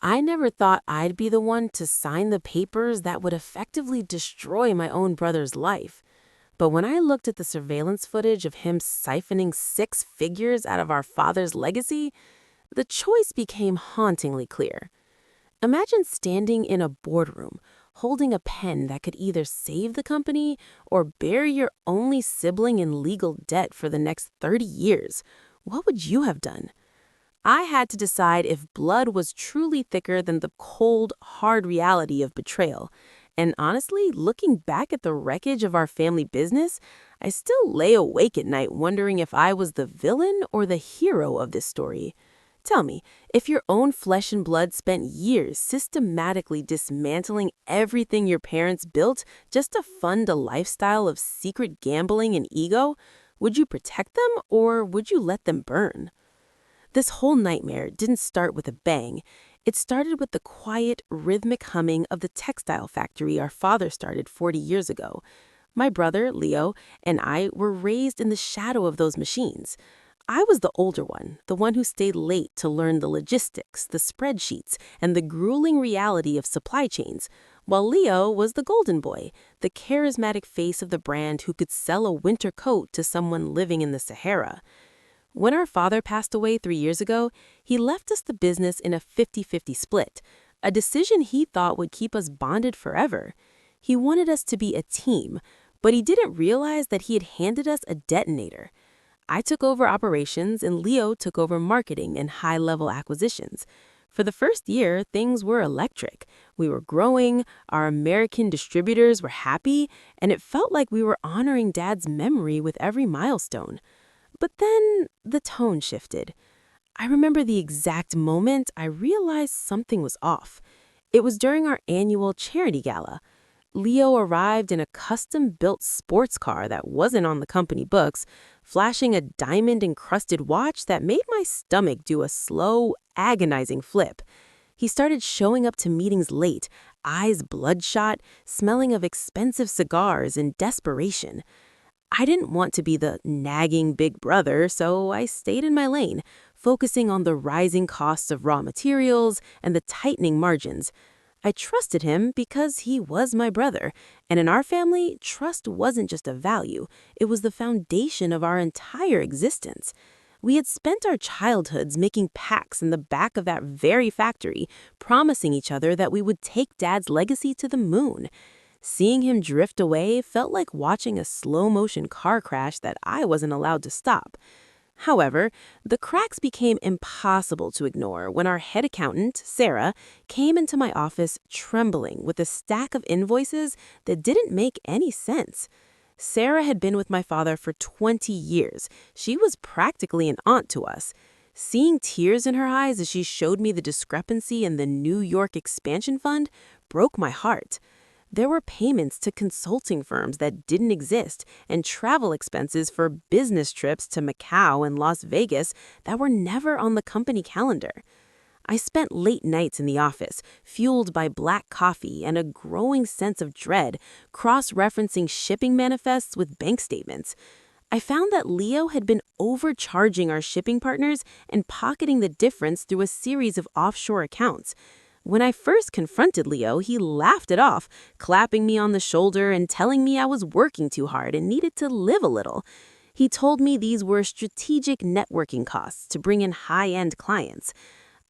I never thought I'd be the one to sign the papers that would effectively destroy my own brother's life. But when I looked at the surveillance footage of him siphoning six figures out of our father's legacy, the choice became hauntingly clear. Imagine standing in a boardroom, holding a pen that could either save the company or bury your only sibling in legal debt for the next 30 years. What would you have done? I had to decide if blood was truly thicker than the cold, hard reality of betrayal. And honestly, looking back at the wreckage of our family business, I still lay awake at night wondering if I was the villain or the hero of this story. Tell me, if your own flesh and blood spent years systematically dismantling everything your parents built just to fund a lifestyle of secret gambling and ego, would you protect them or would you let them burn? This whole nightmare didn't start with a bang. It started with the quiet, rhythmic humming of the textile factory our father started 40 years ago. My brother, Leo, and I were raised in the shadow of those machines. I was the older one, the one who stayed late to learn the logistics, the spreadsheets, and the grueling reality of supply chains, while Leo was the golden boy, the charismatic face of the brand who could sell a winter coat to someone living in the Sahara. When our father passed away 3 years ago, he left us the business in a 50-50 split, a decision he thought would keep us bonded forever. He wanted us to be a team, but he didn't realize that he had handed us a detonator. I took over operations and Leo took over marketing and high-level acquisitions. For the first year, things were electric. We were growing, our American distributors were happy, and it felt like we were honoring Dad's memory with every milestone. But then the tone shifted. I remember the exact moment I realized something was off. It was during our annual charity gala. Leo arrived in a custom-built sports car that wasn't on the company books, flashing a diamond-encrusted watch that made my stomach do a slow, agonizing flip. He started showing up to meetings late, eyes bloodshot, smelling of expensive cigars in desperation. I didn't want to be the nagging big brother, so I stayed in my lane, focusing on the rising costs of raw materials and the tightening margins. I trusted him because he was my brother, and in our family, trust wasn't just a value, it was the foundation of our entire existence. We had spent our childhoods making pacts in the back of that very factory, promising each other that we would take Dad's legacy to the moon. Seeing him drift away felt like watching a slow-motion car crash that I wasn't allowed to stop. However, the cracks became impossible to ignore when our head accountant, Sarah, came into my office trembling with a stack of invoices that didn't make any sense. Sarah had been with my father for 20 years. She was practically an aunt to us. Seeing tears in her eyes as she showed me the discrepancy in the New York expansion fund broke my heart. There were payments to consulting firms that didn't exist and travel expenses for business trips to Macau and Las Vegas that were never on the company calendar. I spent late nights in the office, fueled by black coffee and a growing sense of dread, cross-referencing shipping manifests with bank statements. I found that Leo had been overcharging our shipping partners and pocketing the difference through a series of offshore accounts. When I first confronted Leo, he laughed it off, clapping me on the shoulder and telling me I was working too hard and needed to live a little. He told me these were strategic networking costs to bring in high-end clients.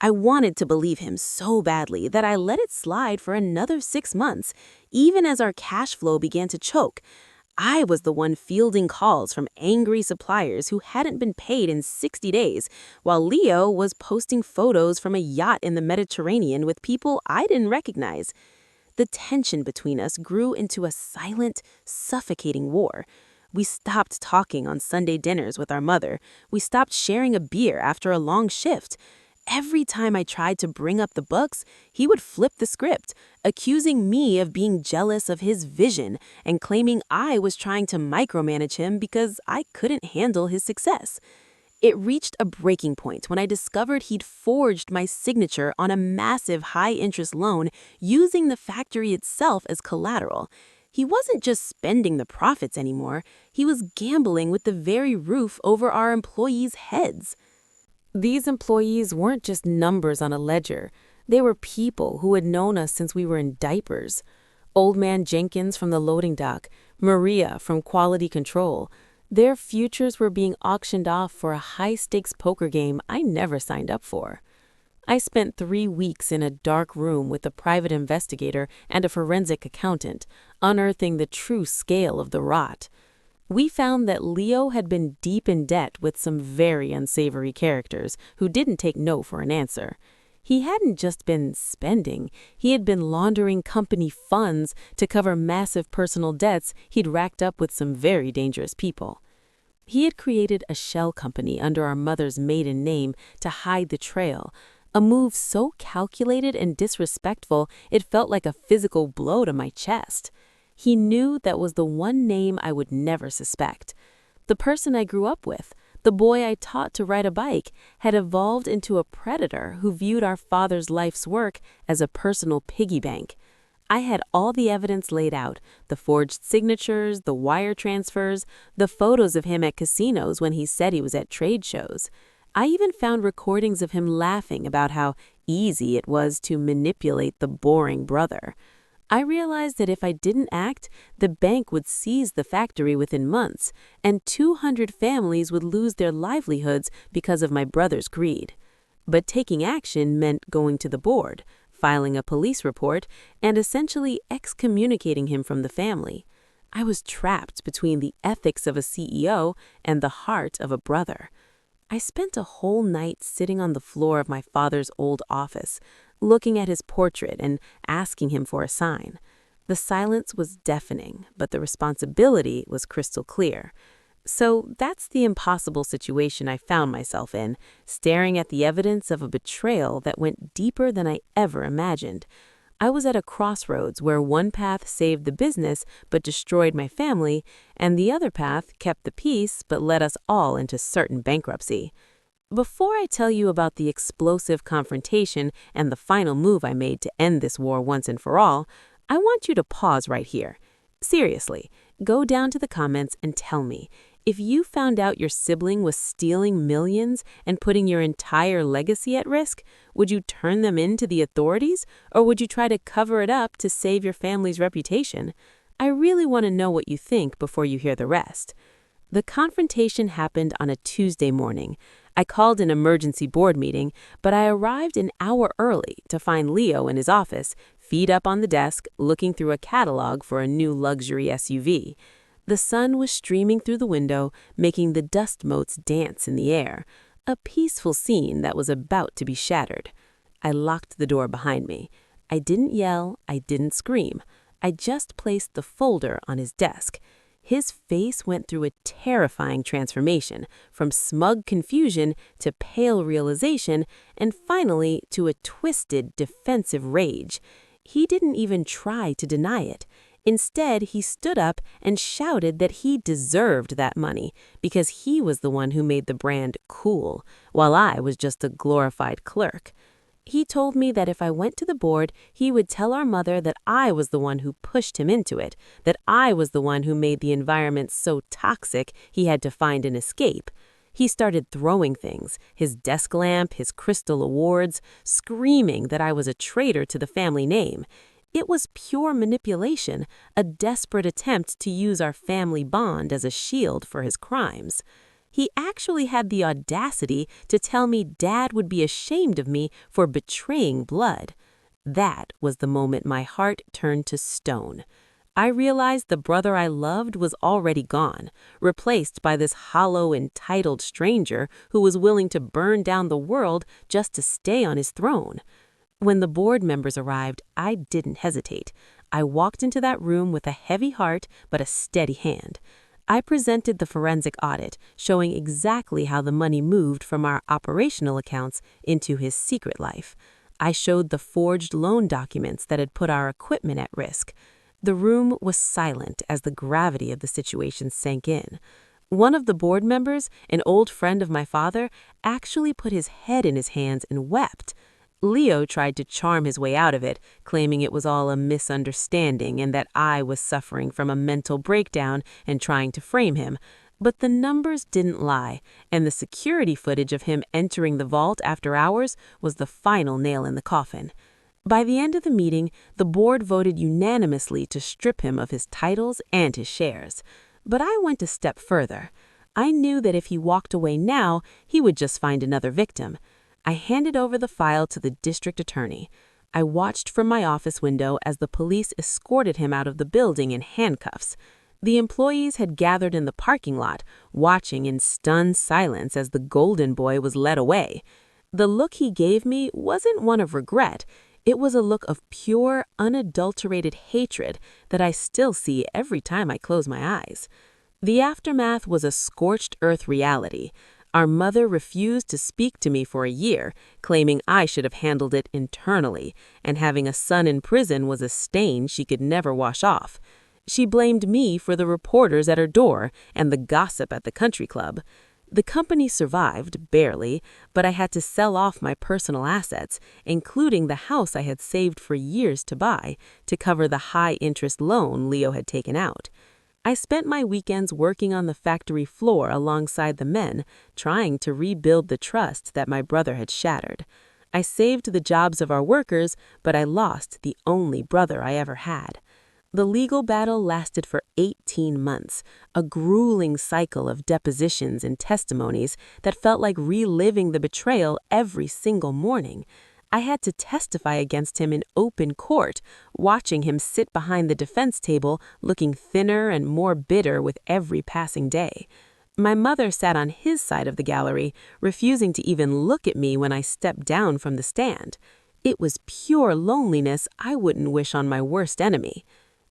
I wanted to believe him so badly that I let it slide for another 6 months, even as our cash flow began to choke. I was the one fielding calls from angry suppliers who hadn't been paid in 60 days, while Leo was posting photos from a yacht in the Mediterranean with people I didn't recognize. The tension between us grew into a silent, suffocating war. We stopped talking on Sunday dinners with our mother. We stopped sharing a beer after a long shift. Every time I tried to bring up the books, he would flip the script, accusing me of being jealous of his vision and claiming I was trying to micromanage him because I couldn't handle his success. It reached a breaking point when I discovered he'd forged my signature on a massive high-interest loan using the factory itself as collateral. He wasn't just spending the profits anymore, he was gambling with the very roof over our employees' heads. These employees weren't just numbers on a ledger. They were people who had known us since we were in diapers. Old Man Jenkins from the loading dock, Maria from quality control. Their futures were being auctioned off for a high-stakes poker game I never signed up for. I spent 3 weeks in a dark room with a private investigator and a forensic accountant, unearthing the true scale of the rot. We found that Leo had been deep in debt with some very unsavory characters who didn't take no for an answer. He hadn't just been spending, he had been laundering company funds to cover massive personal debts he'd racked up with some very dangerous people. He had created a shell company under our mother's maiden name to hide the trail, a move so calculated and disrespectful it felt like a physical blow to my chest. He knew that was the one name I would never suspect. The person I grew up with, the boy I taught to ride a bike, had evolved into a predator who viewed our father's life's work as a personal piggy bank. I had all the evidence laid out, the forged signatures, the wire transfers, the photos of him at casinos when he said he was at trade shows. I even found recordings of him laughing about how easy it was to manipulate the boring brother. I realized that if I didn't act, the bank would seize the factory within months, and 200 families would lose their livelihoods because of my brother's greed. But taking action meant going to the board, filing a police report, and essentially excommunicating him from the family. I was trapped between the ethics of a CEO and the heart of a brother. I spent a whole night sitting on the floor of my father's old office, looking at his portrait and asking him for a sign. The silence was deafening, but the responsibility was crystal clear. So that's the impossible situation I found myself in, staring at the evidence of a betrayal that went deeper than I ever imagined. I was at a crossroads where one path saved the business but destroyed my family, and the other path kept the peace but led us all into certain bankruptcy. Before I tell you about the explosive confrontation and the final move I made to end this war once and for all, I want you to pause right here. Seriously, go down to the comments and tell me, if you found out your sibling was stealing millions and putting your entire legacy at risk, would you turn them in to the authorities, or would you try to cover it up to save your family's reputation? I really want to know what you think before you hear the rest. The confrontation happened on a Tuesday morning. I called an emergency board meeting, but I arrived an hour early to find Leo in his office, feet up on the desk, looking through a catalog for a new luxury SUV. The sun was streaming through the window, making the dust motes dance in the air, a peaceful scene that was about to be shattered. I locked the door behind me. I didn't yell, I didn't scream. I just placed the folder on his desk. His face went through a terrifying transformation, from smug confusion to pale realization, and finally to a twisted, defensive rage. He didn't even try to deny it. Instead, he stood up and shouted that he deserved that money because he was the one who made the brand cool, while I was just a glorified clerk. He told me that if I went to the board, he would tell our mother that I was the one who pushed him into it, that I was the one who made the environment so toxic he had to find an escape. He started throwing things, his desk lamp, his crystal awards, screaming that I was a traitor to the family name. It was pure manipulation, a desperate attempt to use our family bond as a shield for his crimes. He actually had the audacity to tell me Dad would be ashamed of me for betraying blood. That was the moment my heart turned to stone. I realized the brother I loved was already gone, replaced by this hollow, entitled stranger who was willing to burn down the world just to stay on his throne. When the board members arrived, I didn't hesitate. I walked into that room with a heavy heart but a steady hand. I presented the forensic audit, showing exactly how the money moved from our operational accounts into his secret life. I showed the forged loan documents that had put our equipment at risk. The room was silent as the gravity of the situation sank in. One of the board members, an old friend of my father, actually put his head in his hands and wept. Leo tried to charm his way out of it, claiming it was all a misunderstanding and that I was suffering from a mental breakdown and trying to frame him. But the numbers didn't lie, and the security footage of him entering the vault after hours was the final nail in the coffin. By the end of the meeting, the board voted unanimously to strip him of his titles and his shares. But I went a step further. I knew that if he walked away now, he would just find another victim. I handed over the file to the district attorney. I watched from my office window as the police escorted him out of the building in handcuffs. The employees had gathered in the parking lot, watching in stunned silence as the golden boy was led away. The look he gave me wasn't one of regret. It was a look of pure, unadulterated hatred that I still see every time I close my eyes. The aftermath was a scorched earth reality. Our mother refused to speak to me for a year, claiming I should have handled it internally, and having a son in prison was a stain she could never wash off. She blamed me for the reporters at her door and the gossip at the country club. The company survived, barely, but I had to sell off my personal assets, including the house I had saved for years to buy, to cover the high-interest loan Leo had taken out. I spent my weekends working on the factory floor alongside the men, trying to rebuild the trust that my brother had shattered. I saved the jobs of our workers, but I lost the only brother I ever had. The legal battle lasted for 18 months, a grueling cycle of depositions and testimonies that felt like reliving the betrayal every single morning. I had to testify against him in open court, watching him sit behind the defense table, looking thinner and more bitter with every passing day. My mother sat on his side of the gallery, refusing to even look at me when I stepped down from the stand. It was pure loneliness I wouldn't wish on my worst enemy.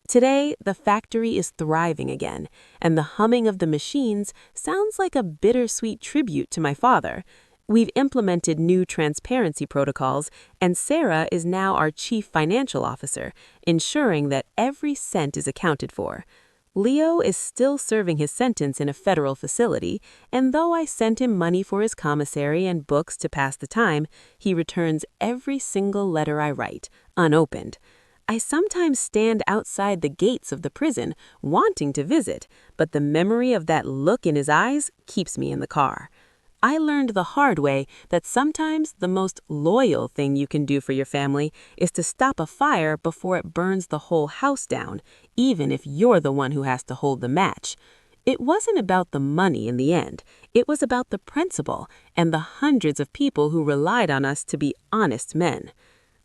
Today, the factory is thriving again, and the humming of the machines sounds like a bittersweet tribute to my father. We've implemented new transparency protocols, and Sarah is now our chief financial officer, ensuring that every cent is accounted for. Leo is still serving his sentence in a federal facility, and though I sent him money for his commissary and books to pass the time, he returns every single letter I write, unopened. I sometimes stand outside the gates of the prison, wanting to visit, but the memory of that look in his eyes keeps me in the car. I learned the hard way that sometimes the most loyal thing you can do for your family is to stop a fire before it burns the whole house down, even if you're the one who has to hold the match. It wasn't about the money in the end. It was about the principle and the hundreds of people who relied on us to be honest men.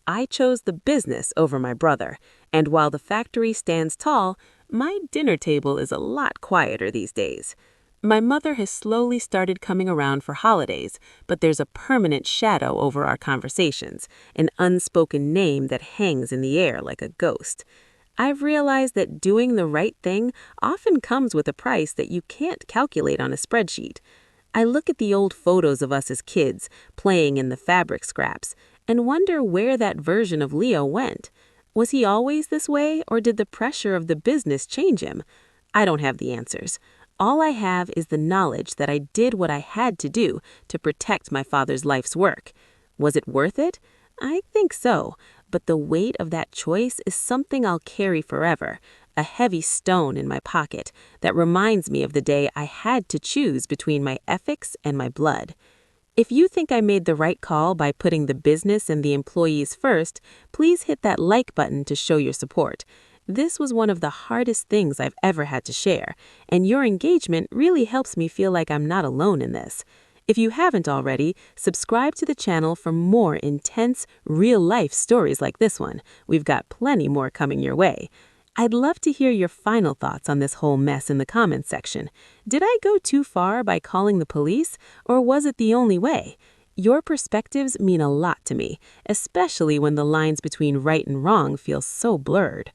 I chose the business over my brother, and while the factory stands tall, my dinner table is a lot quieter these days. My mother has slowly started coming around for holidays, but there's a permanent shadow over our conversations, an unspoken name that hangs in the air like a ghost. I've realized that doing the right thing often comes with a price that you can't calculate on a spreadsheet. I look at the old photos of us as kids, playing in the fabric scraps, and wonder where that version of Leo went. Was he always this way, or did the pressure of the business change him? I don't have the answers. All I have is the knowledge that I did what I had to do to protect my father's life's work. Was it worth it? I think so, but the weight of that choice is something I'll carry forever, a heavy stone in my pocket that reminds me of the day I had to choose between my ethics and my blood. If you think I made the right call by putting the business and the employees first, please hit that like button to show your support. This was one of the hardest things I've ever had to share, and your engagement really helps me feel like I'm not alone in this. If you haven't already, subscribe to the channel for more intense, real-life stories like this one. We've got plenty more coming your way. I'd love to hear your final thoughts on this whole mess in the comments section. Did I go too far by calling the police, or was it the only way? Your perspectives mean a lot to me, especially when the lines between right and wrong feel so blurred.